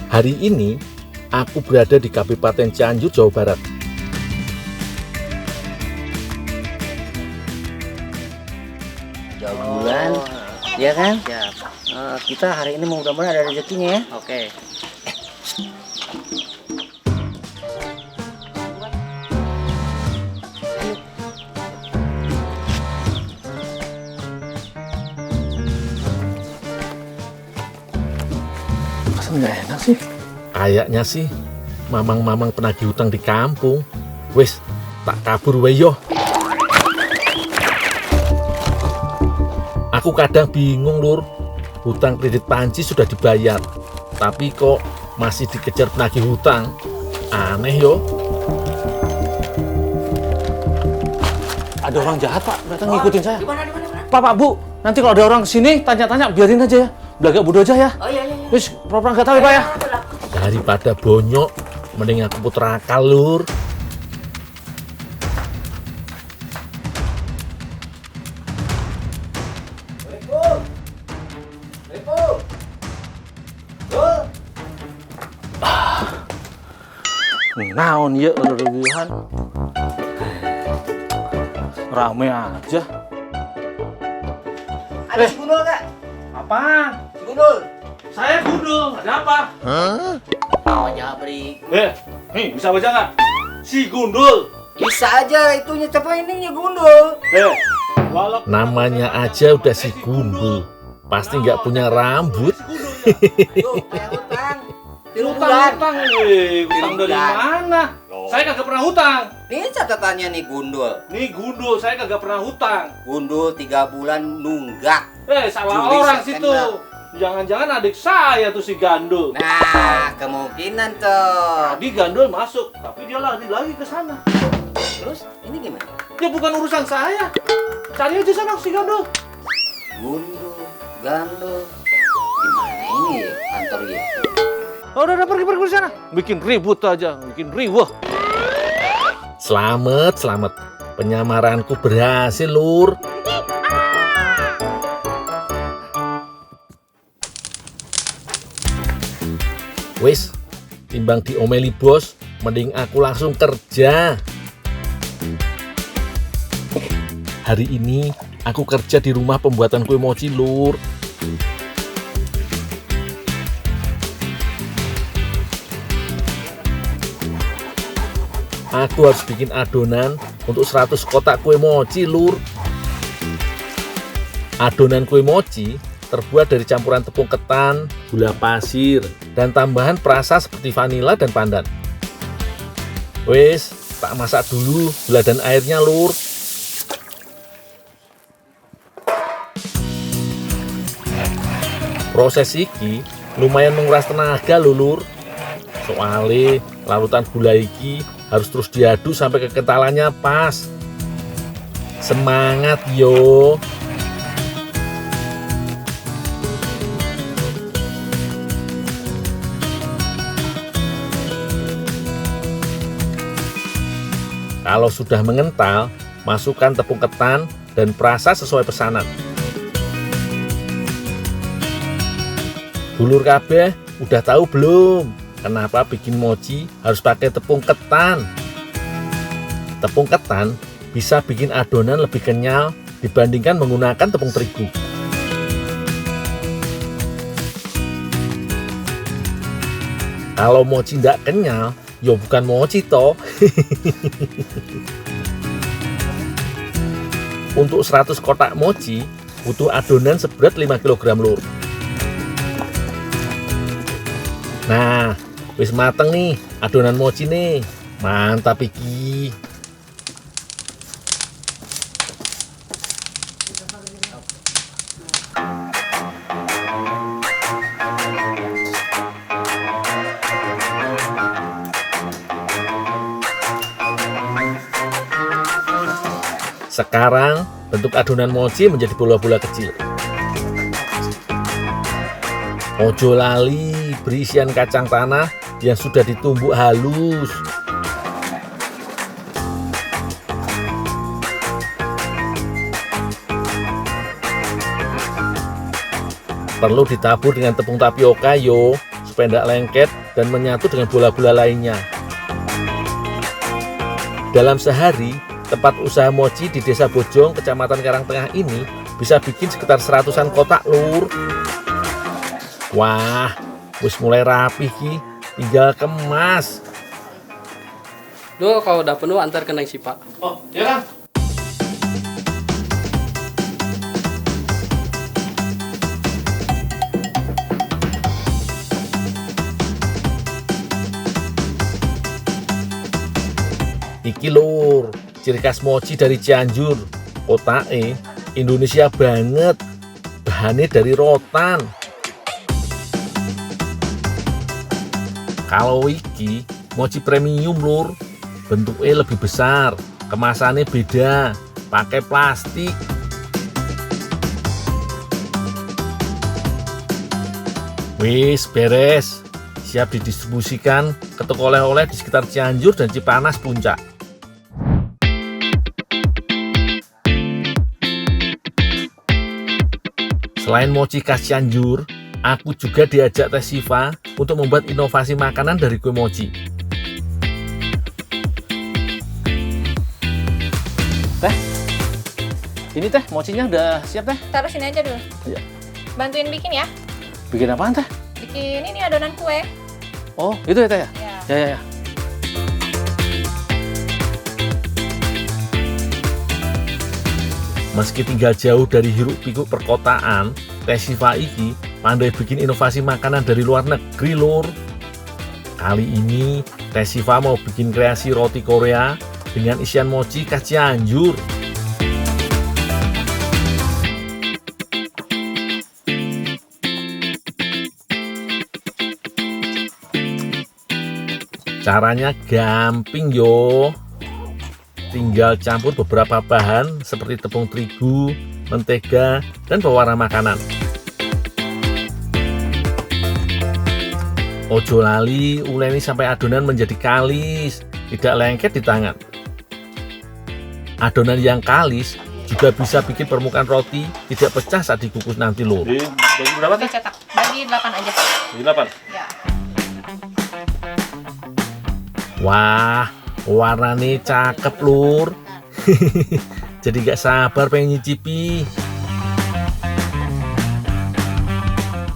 Hari ini aku berada di Kabupaten Cianjur, Jawa Barat. Jauh bulan, ya kan? Siap. Kita hari ini mudah-mudahan ada rezekinya ya. Oke. Masa nggak enak sih? Kayaknya sih mamang-mamang penagih hutang di kampung. Wes, tak kabur weyo. Aku kadang bingung, Lur. Hutang kredit panci sudah dibayar, tapi kok masih dikejar penagih hutang. Aneh yo. Ada orang jahat, Pak, datang ngikutin saya. Pak, Bu, nanti kalau ada orang kesini, tanya-tanya, biarin aja ya. Belagak bodoh aja ya. Oh iya. Wis, pura-pura nggak tahu ya, Pak ya. Daripada bonyok, mending aku puter akal, Lur. Naon ya, leluhan. Rame aja. Ada si Gundul nggak? Apaan? Si Gundul. Saya Gundul, ada apa? Oh Jabri. Nih, bisa baca nggak? Si Gundul. Bisa aja itunya, coba ininya Gundul. Walau Namanya aja udah si Gundul. Pasti nggak punya rambut. Tuh, kayak hutang. Tiru bulan. utang dari Bulan. mana? Saya kagak pernah hutang. Ini catatannya nih Gundul. Nih Gundul, saya kagak pernah hutang. Gundul 3 bulan nunggak. Salah Juli, orang September. situ. Jangan-jangan adik saya tuh si Gandul. Nah, kemungkinan tuh. Tadi Gandul masuk, tapi dia lari lagi ke sana. Terus ini gimana? Ya bukan urusan saya. Cari aja sana si Gandul. Gundul, Gandul. Gimana ini ya kantor ya? Oh, udah pergi ke sana. Bikin ribut aja, bikin riwah. Selamat. Penyamaranku berhasil, Lur. Wis, timbang diomeli bos, mending aku langsung kerja. Hari ini aku kerja di rumah pembuatan kue mochi, Lur. Aku harus bikin adonan untuk 100 kotak kue mochi, Lur. Adonan kue mochi terbuat dari campuran tepung ketan, gula pasir, dan tambahan perasa seperti vanila dan pandan. Wes, tak masak dulu gula dan airnya, Lur. Proses iki lumayan menguras tenaga, Lur. Soalnya larutan gula iki harus terus diaduk sampai kekentalannya pas. Semangat yo. Kalau sudah mengental, masukkan tepung ketan dan perasa sesuai pesanan. Dulur kabeh, udah tahu belum? Kenapa bikin mochi harus pakai tepung ketan? Tepung ketan bisa bikin adonan lebih kenyal dibandingkan menggunakan tepung terigu. Kalau mochi tidak kenyal, ya bukan mochi toh. Untuk 100 kotak mochi butuh adonan seberat 5 kg, Lur. Nah, wis mateng nih adonan mochi nih. Mantap iki. Sekarang bentuk adonan mochi menjadi bola-bola kecil. Ojo lali berisian kacang tanah yang sudah ditumbuk halus. Perlu ditabur dengan tepung tapioka yo, supaya tidak lengket dan menyatu dengan bola-bola lainnya. Dalam sehari, tempat usaha mochi di Desa Bojong, Kecamatan Karangtengah ini bisa bikin sekitar 100-an kotak, Lur. Wah, wis mulai rapi ki, tinggal kemas. Duh, kalau udah penuh antar ke Neng Sipa. Oh, ya Kang. Iki Lur, ciri khas mochi dari Cianjur. Kotake Indonesia banget. Bahannya dari rotan. Kalau iki mochi premium, Lur. Bentuknya lebih besar, kemasannya beda, pakai plastik. Wis beres, siap didistribusikan ke toko oleh-oleh di sekitar Cianjur dan Cipanas Puncak. Selain mochi khas Cianjur, aku juga diajak Teh Siva untuk membuat inovasi makanan dari kue mochi. Teh, ini Teh, mochinya udah siap Teh? Taruh sini aja dulu. Iya. Bantuin bikin ya. Bikin apaan Teh? Bikin ini adonan kue. Oh, itu ya Teh ya? Ya. Ya. Meski tinggal jauh dari hiruk-pikuk perkotaan, Teh Siva iki pandai bikin inovasi makanan dari luar negeri, Lur. Kali ini, Teh Siva mau bikin kreasi roti Korea dengan isian mochi khas Cianjur. Caranya gampang yo. Tinggal campur beberapa bahan seperti tepung terigu, mentega, dan pewarna makanan. Ojo lali uleni sampai adonan menjadi kalis, tidak lengket di tangan. Adonan yang kalis juga bisa bikin permukaan roti tidak pecah saat dikukus nanti, Lur. Bagi berapa Teh? Cetak. Bagi 8 aja. Bagi 8. Ya. Wah, warnanya cakep, Lur. Jadi gak sabar pengen nyicipi.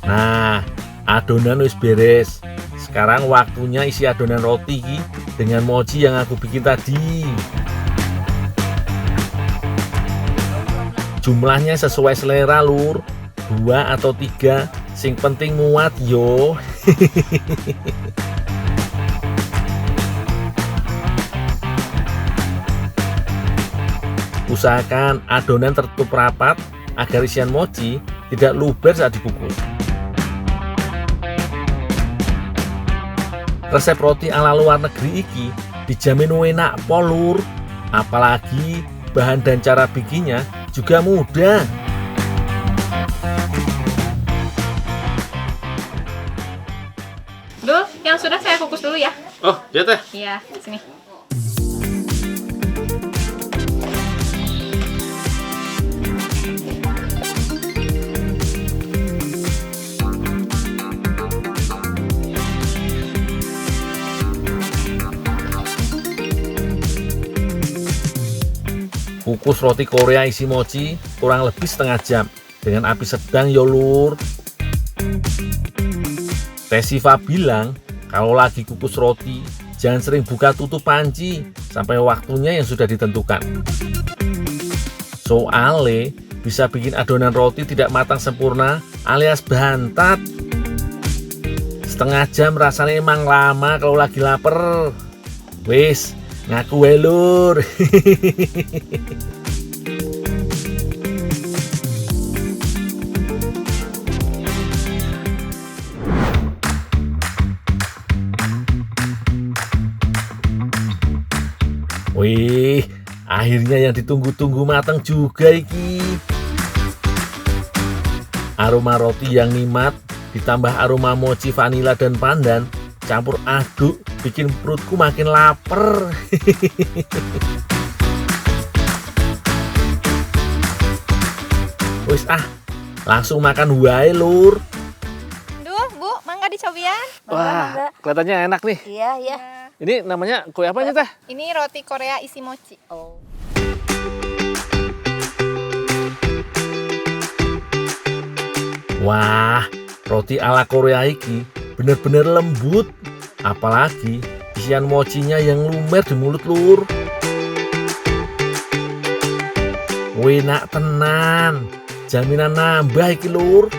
Nah, adonan wis beres. Sekarang waktunya isi adonan roti dengan mochi yang aku bikin tadi. Jumlahnya sesuai selera, Lur. 2 atau 3, sing penting muat yo. Usahakan adonan tertutup rapat agar isian mochi tidak luber saat dikukus. Resep roti ala luar negeri iki dijamin enak pol, Lur. Apalagi bahan dan cara bikinnya juga mudah. Dul, yang sudah saya kukus dulu ya. Oh, ya Teh. Iya, sini. Kukus roti Korea isi mochi kurang lebih setengah jam dengan api sedang yo, Lur. Teh Siva bilang kalau lagi kukus roti jangan sering buka tutup panci sampai waktunya yang sudah ditentukan. Soalnya bisa bikin adonan roti tidak matang sempurna alias bantat. Setengah jam rasanya emang lama kalau lagi lapar. Wis, ngaku wae, Lur. Wih, akhirnya yang ditunggu-tunggu matang juga iki. Aroma roti yang nikmat ditambah aroma mochi vanila dan pandan campur aduk bikin perutku makin lapar. Wis langsung makan wae, Lur. Duh, Bu, mangga Pak dicobian? Wah, kelihatannya enak nih. Iya, iya. Ini namanya kue apa ini teh? Ini roti Korea isi mochi. Oh. Wah, roti ala Korea iki bener-bener lembut. Apalagi isian mochinya yang lumer di mulut lur. Enak tenan. Jaminan nambah iki lur.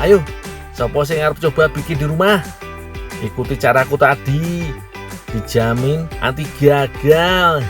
Ayo, sapa sing arep coba bikin di rumah? Ikuti caraku tadi. Dijamin anti gagal.